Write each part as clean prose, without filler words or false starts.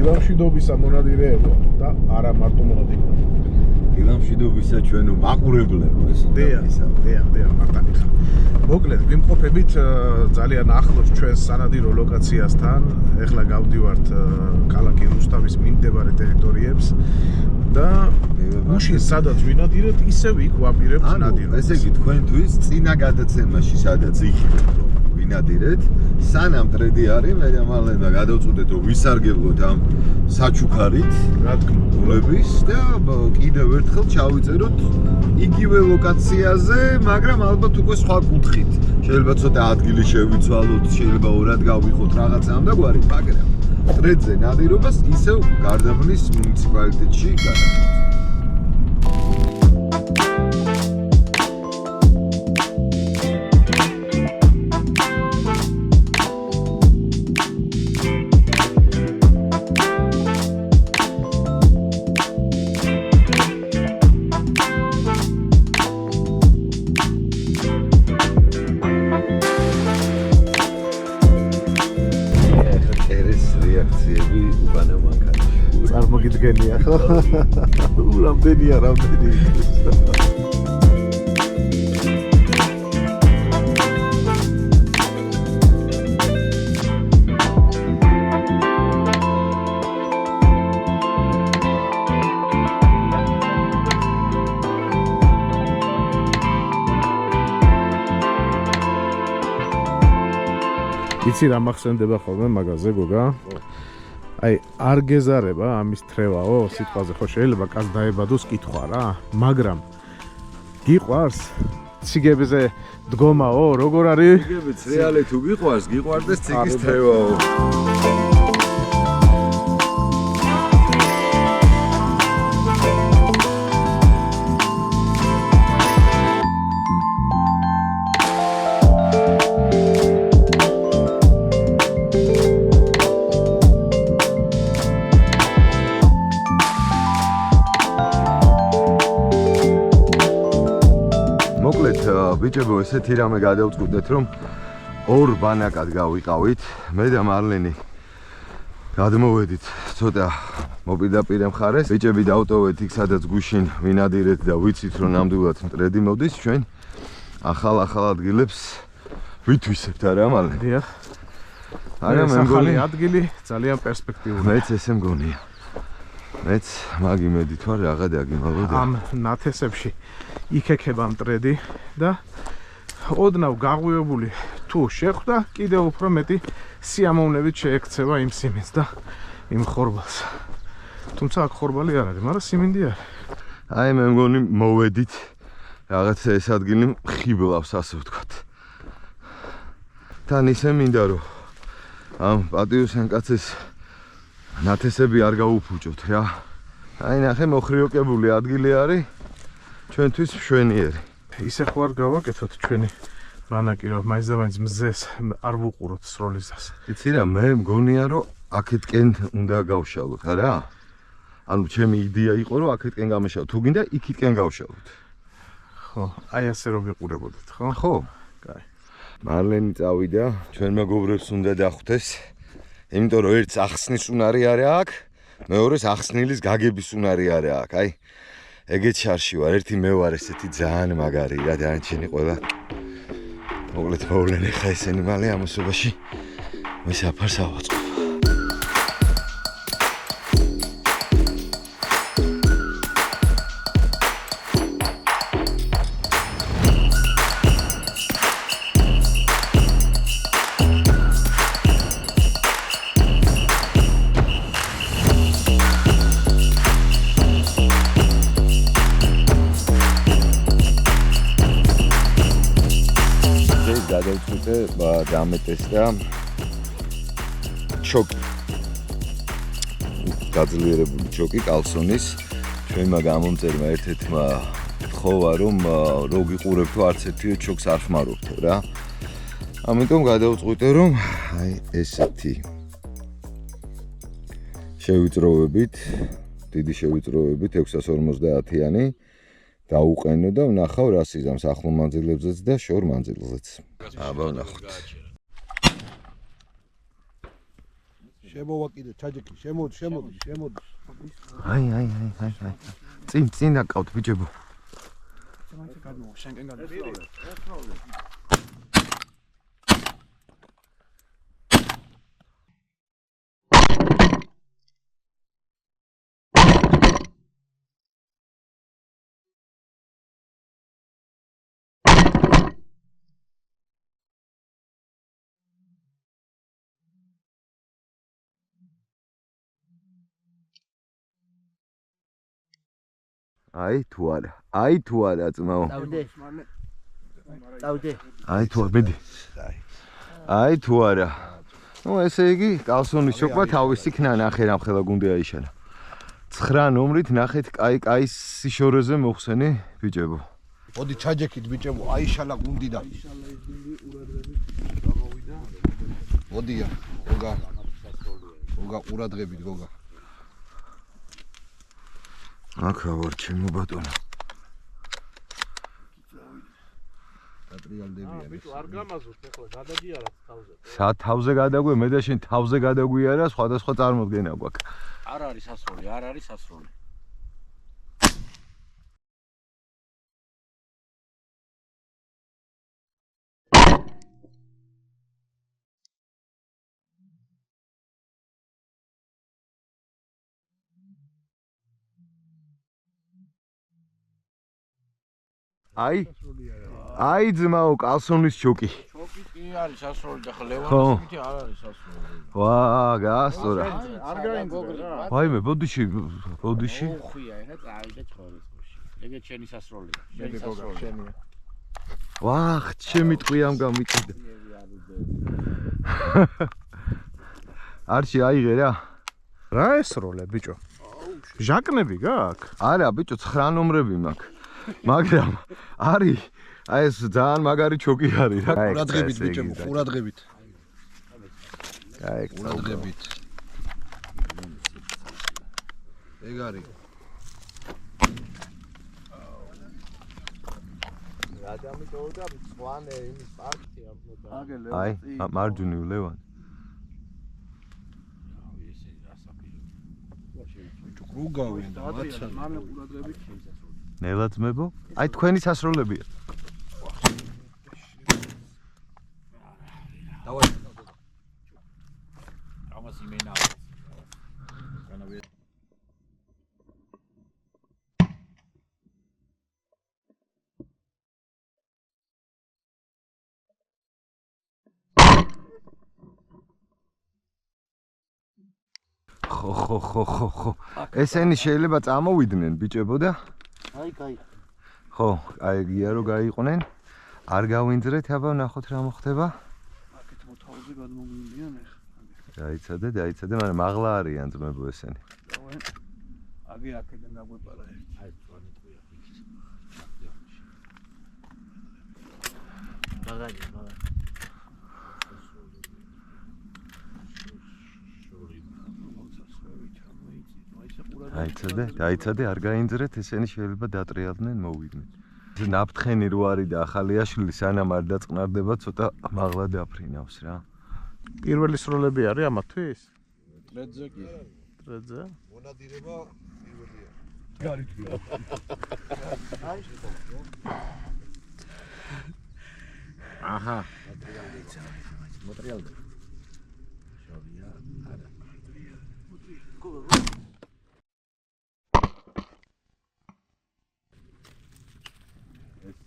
დილამშვიდობისა მონადირეებო და არა მარტო მონადირეებო. დილამშვიდობისა ჩვენო მაყურებლებო ეს დია მარტანი ხარ. მოკლედ ვიმყოფებით ძალიან ახლოს ჩვენს სანადირო ლოკაციასთან. ეხლა გავდივართ ქალაქი რუსთავის მიმდებარე ტერიტორიებს და გუშინ სადაც ვინადირებთ, ისევ იქ ვაპირებთ ნადირობას. ესე იგი თქვენთვის წინა გადაცემაში სადაც იხილეთ რომ ვინადირეთ, სანამ ტრედი არის, მე ამალენა გადავწყვეტეთ რომ ვისარგებლოთ ამ საჩუქარით, რა თქმა უნდა, და კიდევ ერთხელ ჩავიწეროთ იგივე ლოკაციაზე, მაგრამ ალბათ უკვე სხვა კუთხით. შეიძლება ცოტა ადგილი შევიცვალოთ, შეიძლება ორად გავიხოთ რაღაცა ამგვარი, მაგრამ ტრედზე ნადირობას ისევ გარდაბნის მუნიციპალიტეტში გადავწყვეტთ. წარმოგიდგენია ხო? რამდენია. იცი რა მახსენდება ხოლმე მაგაზე გოგა? აი არ გეზარება ამის თრევაო სიტყვაზე ხო შეიძლება კაც დაებადოს კითხვა რა, მაგრამ გიყვარს ციგებზე დგომაო, როგორ არის? ციგებიც რეალე თუ გიყვარს, გიყვარდეს ციგის თრევაო. ბიჭებო, ესეთი რამე გადავწყვეტეთ, რომ ორ ბანაკად გავიყავით. მე და მარლენი გადმოვედით ცოტა მოპირდაპირე მხარეს. ბიჭები დავტოვეთ იქ, სადაც გუშინ ვინადირეთ და ვიცით, რომ ნამდვილად მტრედი მოდის. ჩვენ ახალ ადგილებს ვითვისებთ არა მარლენი? დიახ. არა, მე მგონი ადგილი ძალიან პერსპექტიული. მეც ესე მგონია. მეც მაგი მედით ვარ რაღა დაგიმალო და ამ ნათესებში იქექება მტრედი და ოდნავ გაღვივებული თუ შეხვდა, კიდევ უფრო მეტი სიამოვნებით შეექცევა იმ სიმინდს და იმ ხორბალს. თუმცა აქ ხორბალი არ არის, მაგრამ სიმინდი არის. აი მე მგონი მოვედით რაღაცა ეს ადგილი ხიბლავს, ასე ვთქვათ. თან ისე მინდა რომ ამ პატიოსან კაცის ნათესები არ გაუფუჭოთ რა. აი ნახე მოხრიოკებული ადგილი არის ჩვენთვის მშვენიერი. ისე ხო არ გავაკეთოთ ჩვენი ბანაკი რომ მაინც და მაინც მზეს არ ვუყუროთ სროლისას. იცი რა, მე მგონია რომ აქეთკენ უნდა გავშალოთ, არა? ანუ ჩემი იდეა იყო რომ აქეთკენ გამეშალოთ. თუ გინდა იქითკენ გავშალოთ. ხო, აი ასე რომ ვიყურებოდეთ, ხო? ხო. კაი. მარლენი წავიდა, ჩვენ მეგობრებს უნდა დახვდეს. იმიტომ რომ ერთს ახსნის უნარი არის აქ, მეორეს ახსნილის გაგების უნარი არის აქ. აი ეგეც შარში ვარ, ერთი მე ვარ ესეთი ძალიან მაგარი რა, დანარჩენი ყველა მოკლედ მოვლენ ხა ესენი მალე ამასობაში მე საფარს ავაწყობ. დამეტესდა ჩოკი. გაძლიერებული ჩოკი კალსონის. ჩვენმა გამომწერმა ერთ-ერთმა თხოვა რომ რო გიყურებთო არც ერთი ჩოკს არ ხმარობთო რა. ამიტომ გადავწყვიტე რომ აი ესეთი შევიწროვებით, დიდი შევიწროვებით 650-იანი დაუყენო და ვნახავ რა სიზამს ახლო მანძილებზეც და შორ მანძილზეც. აბა ვნახოთ. შემოვა კიდე ჩაჯექი, შემოდი. აი. წინ დაკავთ ბიჭებო. შენკენ გადმო. აი თუ არა ძმაო. დავდე. აი თუ მედი. აი თუ არა. ნუ ესე იგი კალსონის ჩოკვა თავისი ქნა ნახე რამ ხელა გუნდი აიშალა. 9 ნომრით ნახეთ კაი სიშორეზე მოხსენი ბიჭებო. მოდი ჩაჯექით ბიჭებო, აიშალა გუნდი და. მოდია, გოგა ყურადღებით გოგა. აკა ვარ ჩემო ბატონო. დატრიალდებიან. ბიჭო არ გამაზოთ ახლა გადაგიარათ თავზე. თავზე გადაგვე მე და შენ თავზე გადაგვიარა სხვადასხვა წარმოდგენა გვაქვს. არ არის სასროლი. აი ძმაო კალსონის ჩოკი. ჩოკი კი არის სასროლი და ხლევანის მითი არ არის სასროლი. ვა გაასწორა. არ გაინძრა. ვაიმე ბოდიში. უხვია ეხა წავიდე ცხოვრებაში. ეგეც შენი სასროლია. შენი სასროლია. ვახ ჩემი ტყვიამ გამიწიდა. არჩი აიღე რა. რა ესროლე ბიჭო? ჟაკნები გაქვს? არა ბიჭო 9 ნომრები მაქვს. მაგრამ არის აი ეს ძალიან მაგარი ჩოკი არის რა. ყურადღებით ბიჭებო, ყურადღებით. აი ყურადღებით. ეგ არის. აი მარჯვნივ ლევან. რუგავენ და მაცან. ნელა ძმებო? აი თქვენი სასროლებია. დავაი. ამას იმენა. ხო. ესენი შეიძლება წამოვიდნენ ბიჭებო და აი. ხო, აი გია რო გაიყვნენ. არ გავინძრეთ, აბა ნახოთ რა მოხდება. აქეთ მოთავზე გადმოგვიდიან ახლა. დაიცადე, მაგრამ მაღლა არიან ძმებო ესენი. აგი აქედან დაგვეპარა ერთი. აი წვანი ტყვია იქით. მაგარი. დაიცადე, არ გაინძრეთ, ესენი შეიძლება დატრიალდნენ, მოვიდნენ. ნაფთხენი რო არის და ახალიაშვილი სანამ არ დაწყნარდება, ცოტა მაღლა დაფრინავს რა. პირველი სროლები არის ამათვის? ტრედზე კი. ტრედზე? მონადირება პირველია. გარიჭია. აჰა. მოტრიალდა. შორია, არა.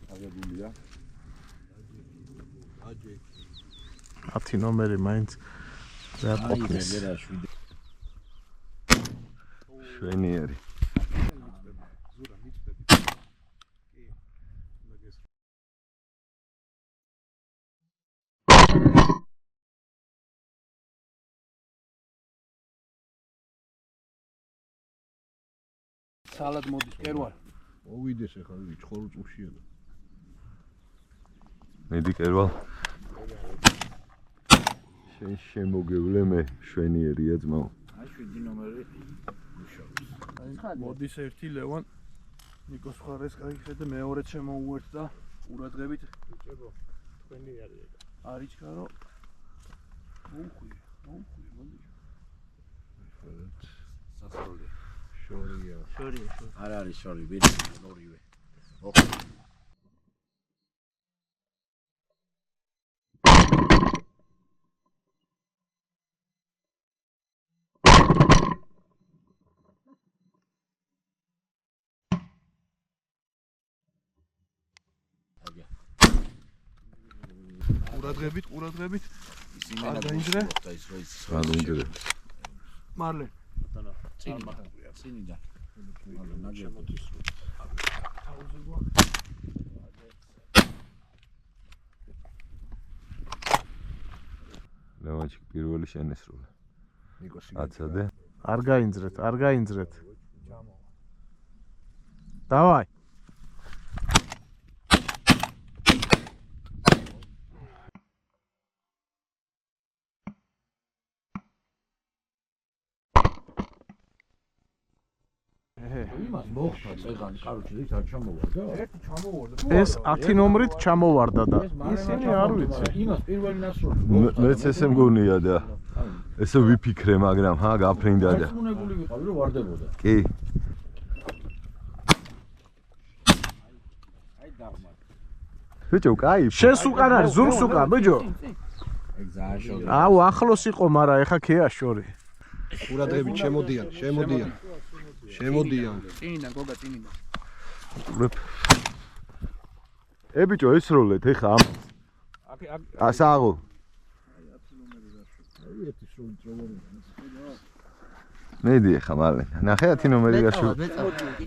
აგებულია. 10 ნომერი მაინც ვერ ყოფნის. შვენიერი. სალად მოდის კერვალ. მოვიდეს ახლა ჩხორო წუშია და. მედი კერვალ. შენ შემოგევლე მე შვენიერია ძმაო. აი 7 ნომერი. მოდის ერთი ლევან ნიკოს ხარეს გაიხედა მეორე შემოუერთ და ყურადღებით ბიჭებო, თქვენი არის ეგ. არიჩქარო. მოუხვია, მოდი. სასროლია. შორია. არ არის შორი, ვირი, ორივე. ოხ. ყურადღებით. ისინი არ დაინჯრე? და ის რო ის გადაინჯრე. მარლე. წინიდან. ნაგებობის რო. ლევანჩიკ პირველი შენესრული. ნიკოსი. აცადე. არ გაინძრეთ. დავაი. იმას მოხდა წეგანი, კაროჩი ის არ ჩამოვარდა. ერთი ჩამოვარდა. ეს 10 ნომრით ჩამოვარდა და ისინი არ ვიცი. იმას პირველი ნასროლი. მეც ესე მგონია და ესე ვიფიქრე, მაგრამ გაფრინდა და. უნებული ვიყავი რომ ვარდებოდა. კი. აი დაღმა. ბიჭო, კაი. შენს უკან არის, ზურგს უკან, ბიჭო. ეგ ძალიან შორი. აუ, ახლოს იყო, მაგრამ ეხა ქეა შორი. ყურადღებით შემოდიან. წინიდან გოგა წინიდან. ბიჭო, ესროლეთ ეხა ამ. ასაღო. მედი ეხა მალე. ნახე 10 ნომერი გაშუ.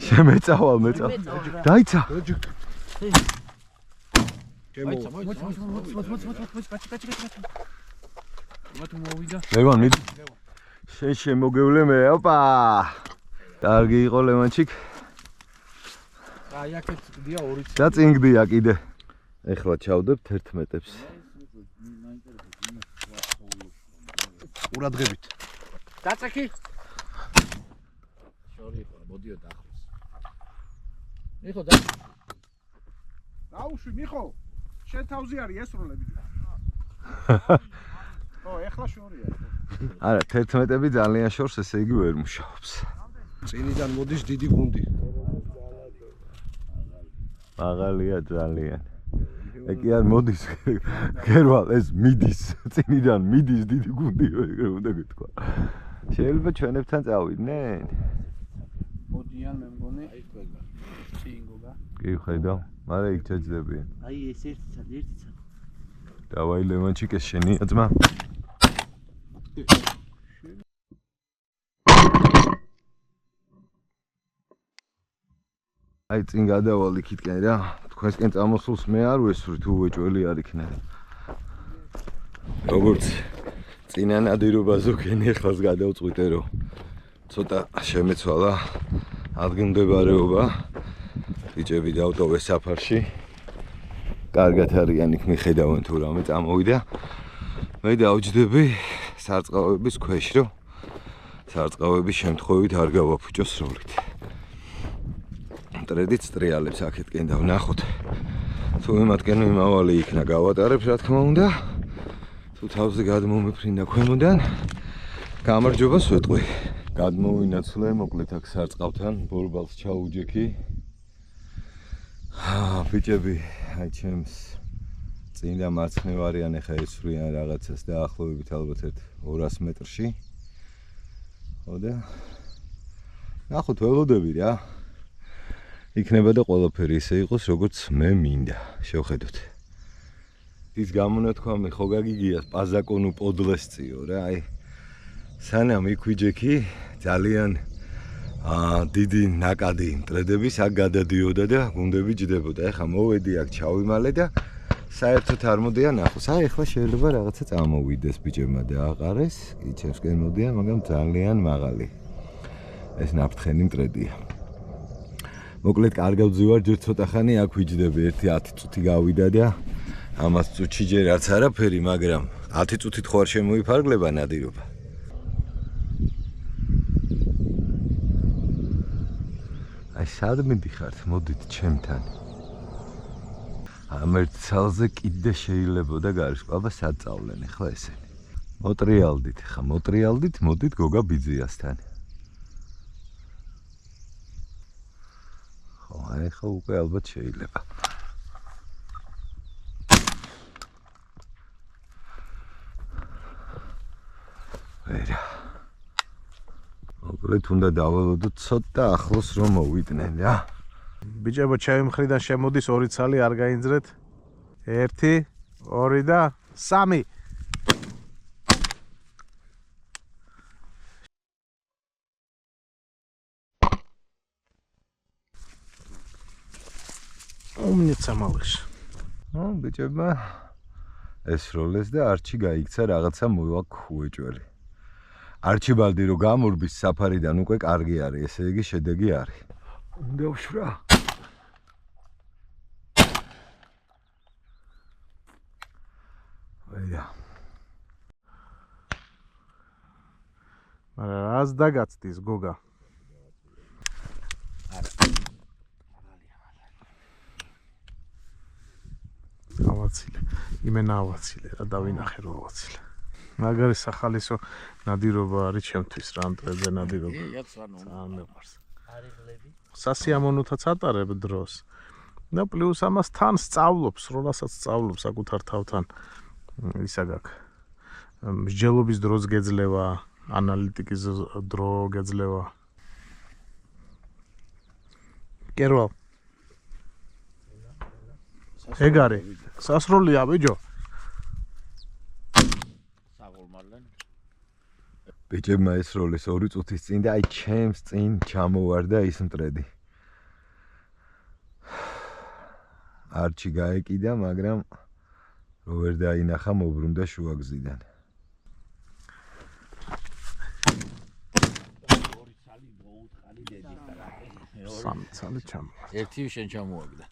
შემეწავალ. დაიცა. ლევან, მიდი. შენ შემოგევლე მე, ოპა. კარგი იყო ლევანჩიკ. აი აქეთ გდია 2 და წინ გდია კიდე. ეხლა ჩავდებთ 11-ებს. ყურადღებით. დაწექი. შორი იყო, მოდიოდა ახლოს. მიხო და დაუშვი მიხო. შენ თავზე არის ესროლები. ეხლა შორია. არა, 11-ები ძალიან შორს ესე იგი ვერ მუშაობს. წინიდან მოდის დიდი გუნდი. მაღალია ძალიან. კი არ მოდის გერვალ ეს მიდის წინიდან მიდის დიდი გუნდი ეგრე უნდა გითქვა. შეიძლება ჩვენებთან წავიდნენ? მოდიან მე მგონი. აი თქვენ. წინ გოგა. კი ხედავ, მაგრამ იქ ჩაჯდებიან. აი ეს ერთი ცალ. დავაი ლევანჩიკ ეს შენია ძმა. აი წინ გადავალ იქითკენ რა. თქვენსკენ წამოსულს მე არ ვესვრი თუ უეჭველი არ იქნება. როგორც წინა ნადირობაზე ვქენი ახლაც გადავწყვიტე რომ ცოტა შემეცვალა ადგილმდებარეობა. ბიჭები დავტოვე საფარში. კარგად არიან იქ მიხედავენ თუ რამე წამოვიდა. მე დავჯდები სარწყავების ქვეშ რომ სარწყავების შემთხვევით არ გავაფუჭოს როლით. ტრედით სტრიალებს აქეთკენ დავნახოთ. თუ იმათკენ მიმავალი იქნა გავატარებ რა თქმა უნდა. თუ თავზე გადმომიფრინდა ქვემოდან გამარჯვებას ვეტყვი. გადმოვინაცვლე მოკლედ აქ სარწყავთან ბორბალს ჩაუჯექი. ბიჭები, აი ჩემს წინ და მარცხნივარიან ეხა ესვრიან რაღაცას დაახლოებით ალბათ 200 მეტრში. ხო და ნახოთ ველოდები რა. იქნება და ყველაფერი ისე იყოს როგორც მე მინდა. შევხედოთ. ის გამონათქვამი ხო გაგიგია პაზაკონუ პოდლესწიო რა. აი სანამ იქვიჯექი ძალიან დიდი ნაკადი მტრედების აქ გადადიოდა და გუნდები ჯდებოდა. ეხლა მოვედი აქ ჩავიმალე და საერთოდ არ მოდია ნახოს. აი ეხლა შეიძლება რაღაცა წამოვიდეს ბიჭებმა და აყარეს. კი ჩემსკენ მოდიან, მაგრამ ძალიან მაღალი. ეს ნაფრთხენი მტრედია. მოკლედ კარგად ვძივარ, ჯერ ცოტა ხანი აქ ვიჯდები, 1-10 წუთი გავიდა და ამას წუთში ჯერ არც არაფერი, მაგრამ 10 წუთით ხო არ შემოიფარგლება ნადირობა. აი სად მიდიხართ, მოდით ჩემთან. ამ ერთ ცალზე კიდე შეიძლებოდა გარშყობა სად წავლენ ახლა ესენი. მოტრიალდით, ხა მოტრიალდით, მოდით გოგა ბიძიასთან. ხო, აი ხა უკვე ალბათ შეიძლება. ვერა. მოკლედ უნდა დაველოდოთ ცოტა ახლოს რომ მოვიდნენ რა. ბიჭებო, ჩემი მხრიდან შემოდის 2 ცალი, არ გაინძრეთ. 1, 2 და 3. უმნიცა მალиш. ბიჭებმა ესროლეს და არჩი გაიქცა რაღაცა მოვაქუეჭველი. არჩიბალდი რო გამურბის საფარიდან უკვე კარგი არის, ესე იგი შედეგი არის. უნდა ვშვრა. ვაია. არა, რას დაგაცდის გოგა? ავაცილე. იმენა ავაცილე რა დავინახე რო ავაცილე. მაგარი სახალისო ნადირობა არის ჩემთვის რა ამტრეზე ნადირობა. ძალიან მეყვარს. სასიამოვნოთაც ატარებ დროს. და პლუს ამას თან სწავლობს, როდესაც სწავლობს საკუთარ თავთან. ისა გაქვს. მსჯელობის დროს გეძლევა, ანალიტიკის დრო გეძლევა. კერო. ეგ არის. სასროლია ბიჭო. ბიჭებმა ესროლეს 2 წუთის წინ და აი ჩემს წინ ჩამოვარდა ის მტრედი. არჩი გაეკიდა, მაგრამ რო ვერ დაინახა მოbrunდა შუაგზიდან. სამი ცალი ჩამოვარდა. ერთი შენ ჩამოვაგდა.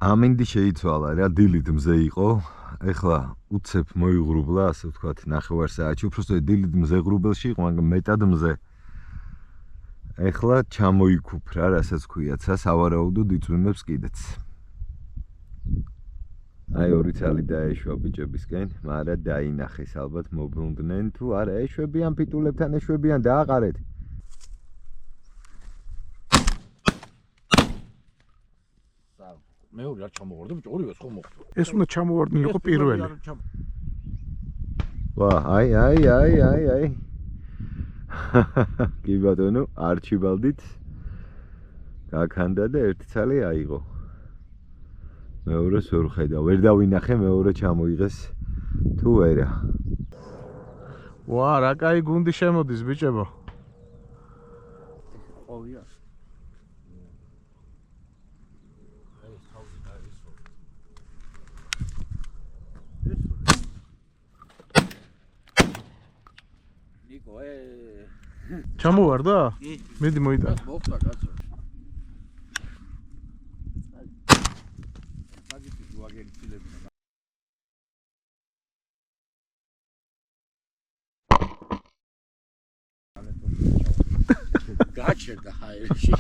ამინდი შეიცვალა რა, დილით მზე იყო. ეხლა უცებ მოიღრუბლა, ასე ვთქვათ, 9 საათში. უბრალოდ დილით მზე ღრუბელში იყო, მაგრამ მეტად მზე. ეხლა ჩამოიქუფრა, რასაც ქვია, სავარაუდოდ იწვიმებს კიდეც. აი 2 ცალი დაეშვა ბიჭებისკენ, მაგრამ დაინახეს ალბათ მოbrunდნენ თუ არა, ეშვებიან ფიტულებთან ეშვებიან, დააყარეთ. მეორე არ ჩამოვარდა, ბიჭო, ორივეს ხო მოხდა. ეს უნდა ჩამოვარდნილიყო პირველი. ვა, აი. კი ბატონო, არჩიბალდით გაქანდა და 1 ცალი აიღო. მეორეს ვერ ხედა, ვერ დავინახე მეორე ჩამოიღეს თუ არა. ვა, რა კაი გუნდი შემოდის ბიჭებო. ყოფია. ნიკო, ჩამოვარდა? მედი მოიდა. მოხდა კაცო. გაჩერდა ჰაერში.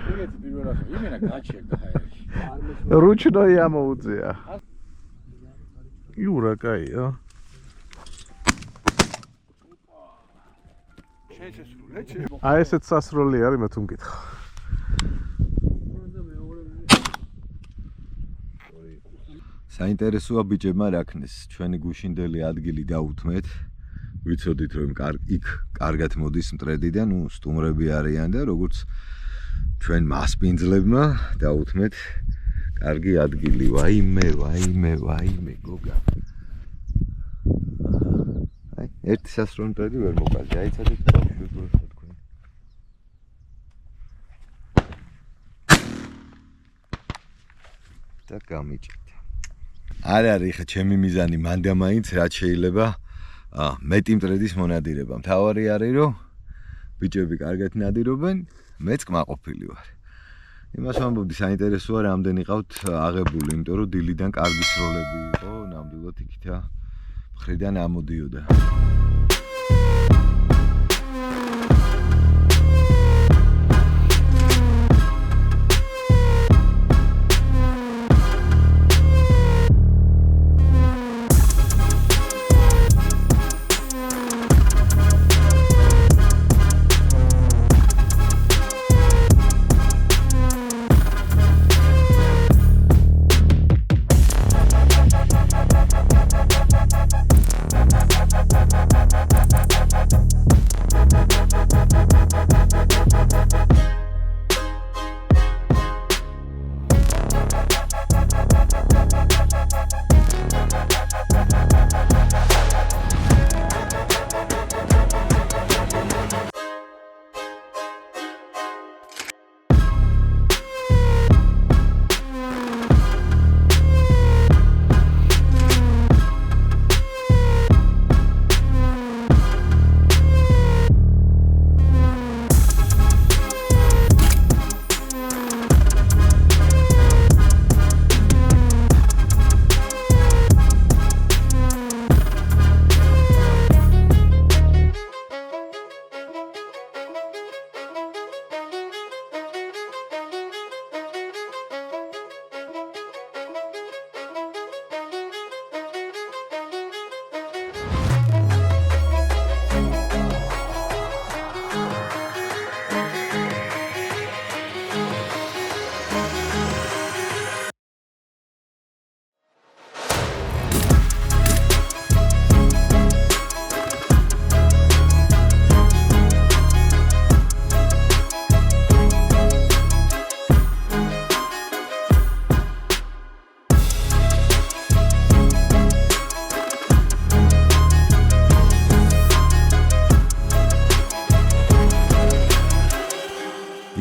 ეგეთი პირველ რას იმენა გაჩერდა ჰაერში. რუჩნოი ამოუწია. იურა კაია. აი ესეც სასროლი არის, მე თუ მკითხა. საინტერესოა ბიჭებმა რა ქნეს, ჩვენი გუშინდელი ადგილი დაუთმეთ. ვიცოდით რომ იქ კარგად მოდის მტრედი და ნუ სტუმრები არიან და როგორც ჩვენ მასპინძლებმა დაუთმეთ კარგი ადგილი. ვაიმე გოგა. აი ერთი სასროლი მტრედი ვერ მოკალდი. აიცადეთ თქვენ. და გამიჭით. არ არის ხა ჩემი მიზანი მანდამაინც რაც შეიძლება მეტი მტრედის მონადირება. მთავარი არის რომ ბიჭები კარგად ნადირობენ, მეც კმაყოფილი ვარ. იმას ვამბობდი, საინტერესოა რამდენი ყავთ აღებული, იმიტომ რომ დილიდან კარგი სროლები იყო, ნამდვილად იქითა მხრიდან ამოდიოდა.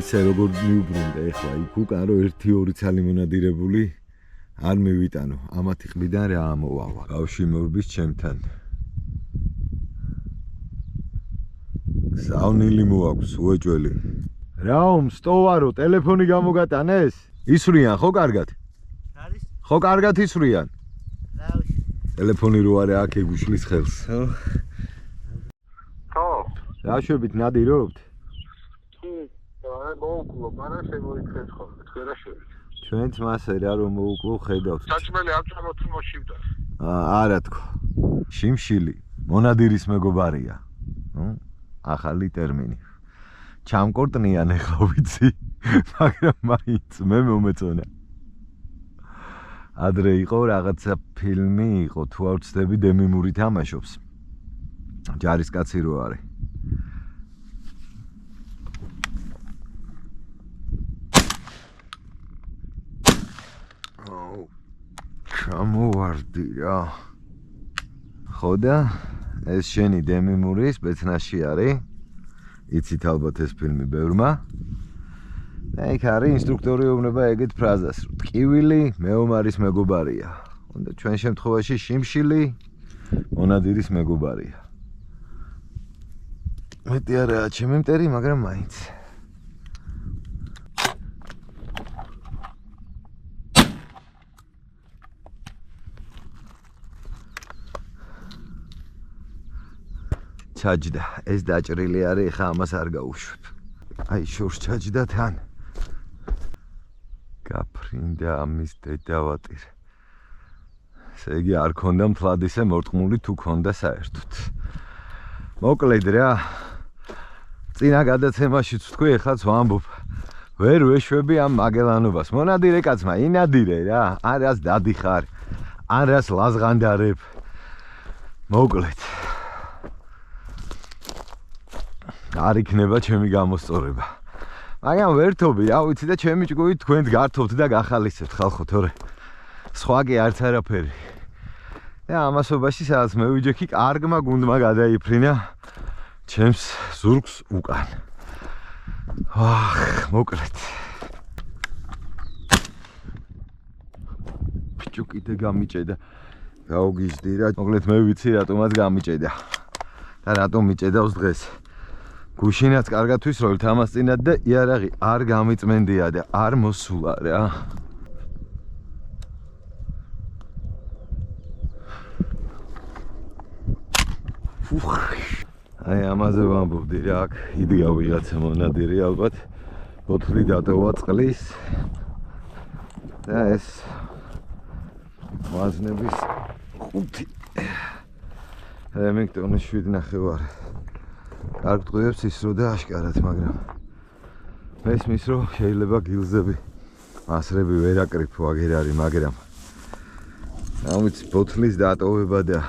ისე როგორ მიუბრუნდა ეხლა იქ უკან რომ 1-2 ცალი მონადირებული არ მივიტანო ამათი ყბიდან რა ამოვავა ბავში მორბის ჩემთან საუნილი მოაქვს უეჭველი რაომ სტოვარო ტელეფონი გამოგატანეს ისვრიან ხო კარგად არის ხო კარგად ისვრიან რავი ტელეფონი რო არა აქ ეგუშლის ხელს ხო რაშვებით ნადირობთ არა მოუკლო მაგრამ შემოიქცეთ ხოლმე თქვენ რა შევით ჩვენც მასე რა რომ მოუკლო ხედავთ საჭმელი ამწამოთ მოშივდა არა თქო შიმშილი მონადირის მეგობარია ახალი ტერმინი ჩამკორტნიან ეხლა ვიცი მაგრამ მაინც მე მომეწონა ადრე იყო რაღაცა ფილმი იყო თუ არ ვცდები დემი მური თამაშობს ჯარისკაცი რო არის ჩამოვარდი რა ხო და ეს შენი დემი მურის ბეცნაში არის იცით ალბათ ეს ფილმი ბევრმა და იქ არის ინსტრუქტორი ეუბნება ეგეთ ფრაზას რომ ტკივილი მეომარის მეგობარია უნდა ჩვენ შემთხვევაში შიმშილი მონადირის მეგობარია მეტი არაა ჩემი მტერი მაგრამ მაინც ჩაჯდა ეს დაჭრილი არის ხა ამას არ გაუშვებ აი შორს ჩაჯდა თან გაფრინდა ამის დედავატირ ესე იგი არ ქონდა მთლად ისე მორტყმული თუ ქონდა საერთოდ მოკლედ რა წინა გადაცემაშიც ვთქვი ეხლაც ვამბობ ვერ ვეშვები ამ მაგელანობას მონადირე კაცმა ინადირე რა არას დადიხარ არას ლაზღანდარებ მოკლედ არ იქნება ჩემი გამოსწორება. მაგრამ ვერთობი, რა ვიცი და ჩემი ჭკუით თქვენს გართობთ და გახალისებთ ხალხო, თორე სხვა კი არც არაფერი. და ამასობაში სადაც მე ვიჯექი, კარგმა გუნდმა გადაიფრინა ჩემს ზურგს უკან. მოკლედ. ბიჭო კიდე გამიჭედა. გაუგიჟდი რა. მოკლედ მე ვიცი რატომაც გამიჭედა. და რატომ მიჭედავს დღეს. გუშინაც კარგად ვისროლით ამას წინათ და იარაღი არ გამიწმენდია და არ მოსულა რა. აი ამაზე ვამბობდი რა, აქ იდეა ვიღაცა მონადირი ალბათ ბოთლი დატოვა წყლის და ეს ვაზნების 5 რემინგტონის 7.5 კარგ ტყუებს ისრო და აშკარად, მაგრამ მესმის რომ შეიძლება გილზები მასრები ვერ აკრიფო აგერ არის, მაგრამ ამით ბოთლის დატოვება და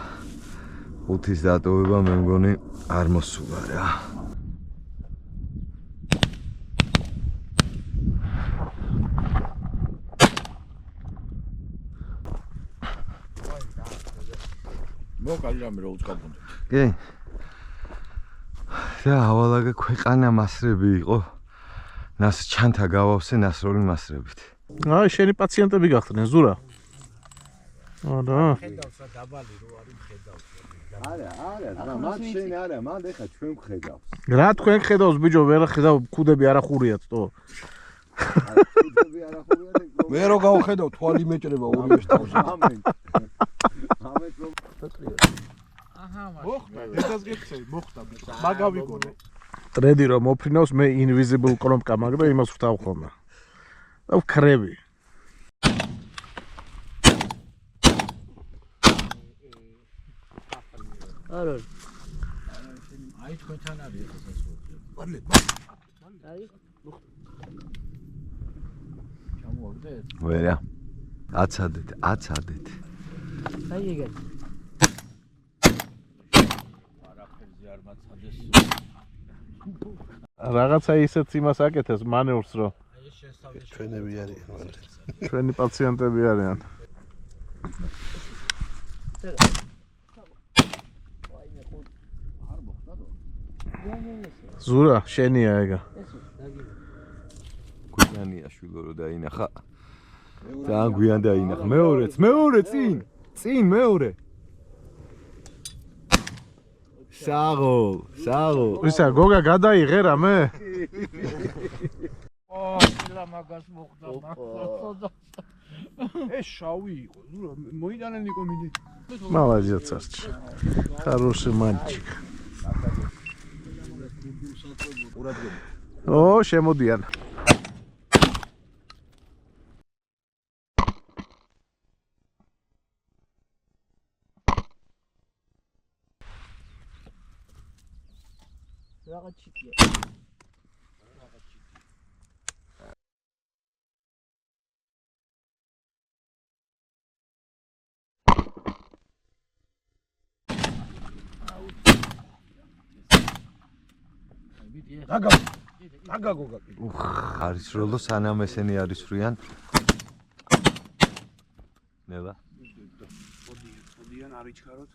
5-ის დატოვება მე მგონი არ მოსულა რა. მოკალრამე რო უწყაბუნდეთ. კი. და ავალაგა ქვეყანა მასრები იყო. ნას ჩანთა გავავსე ნასროლი მასრებით. აი შენი პაციენტები გახდნენ ზურა. არა. ხედავს რა დაბალი რო არის მხედავს. არა, მათ შენ არა, მანდ ეხა ჩვენ გხედავს. რა თქვენ ხედავს ბიჭო, ვერ ხედავ, ქუდები არ ახურიათ თო. მე რო გავხედავ თვალი მეჭრება ორივე შტავში. ამენ. მოხდა, დედას გიხსენ, მოხდა. მაგავიგონე. ტრედი რომ მოფრინავს მე invisible კრომკა მაგრა იმას ვთავ ხოლმე. და ვქრები. არა. აი თქვენთან არის ეს სასწაული. პარლე. აი. ჩამოვაგდეთ? ვერა. აცადეთ. აი ეგეთ. არაფერზე არ მაცადეს. რაღაცა ისეთ იმას აკეთებს მანევრს რომ აი ეს შესწავლე ჩვენები არის. ჩვენი პაციენტები არიან. ზურა, შენია ეგა. ნანია შვილო რო დაინახა. ძალიან გვიან დაინახა. მეორე წინ მეორე. საღოლ. ისა გოგა გადაიღე რამე? ლა მაგას მოხდა ეს შავი იყო. მოიტანენ ნიკო მიდი. Молодец, Арчи. Хороший мальчик. О, შემოდიან. რაღაც ჩიკია. აგა გოგა. არის როლო სანამ ესენი არის რიან. ნელა.ოდიან არიჩქაროთ.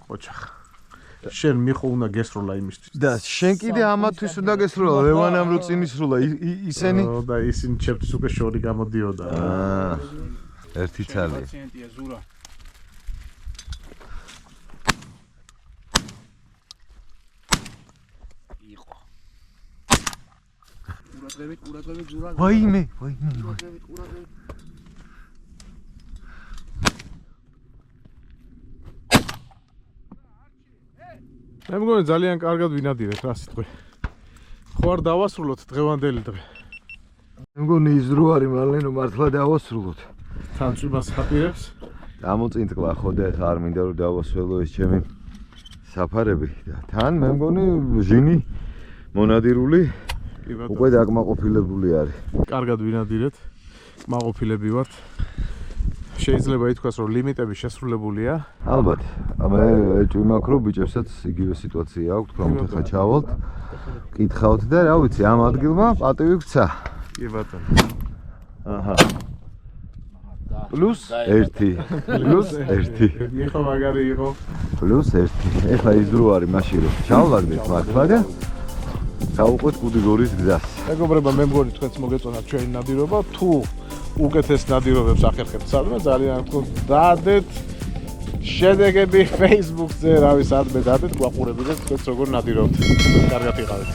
ხოჩახ. შენ მიხო უნდა გესროლა იმისთვის. და შენ კიდე ამათვის უნდა გესროლა, ლევანამ რო წინ ისროლა, ისენი? და ისინი ჩემთვის უკვე შორი გამოდიოდა. ერთი ცალი. პაციენტია ზურა. იყო. ყურადღებით ზურა. ვაიმე. მე მგონი ძალიან კარგად ვინადირეთ რა სიტყვი. ხო არ დავასრულოთ დღევანდელი დღე. მე მგონი ის დრო არის მალენო მართლა დავასრულოთ. თან წვიმას ხაპირებს. დამოწინტკლა ხო და ეხა არ მინდა რომ დავასველო ეს ჩემი საფარები და თან მე მგონი ჟინი მონადირული უკვე დაკმაყოფილებული არის. კარგად ვინადირეთ. კმაყოფილები ვართ. შეიძლება ითქვას რომ ლიმიტები შესრულებულია. ალბათ. მე ეჭვი მაქვს რომ ბიჭებსაც იგივე სიტუაცია აქვს, თქვენ ხა ჩავალთ. კითხავთ და რა ვიცი, ამ ადგილმა პატივი გცა. კი ბატონო. აჰა. +1. +1. იყო მაგარი იყო. +1. ეხლა ის დრო არის მაშინ რომ ჩავლაგდეთ მართლა და გავუყვეთ კუდიგორის გზას. მეგობრებო, მე მგონი თქვენც მოგეწონათ ჩვენი ნადირობა. თუ უკეთეს ნადირობებს ახერხებთ სადმე, ძალიან გთხოვთ დადეთ შედეგები Facebook-ზე, რავი, სადმე დადეთ, გვაყურებინეთ, თქვენც როგორ ნადირობთ. კარგად იყავით.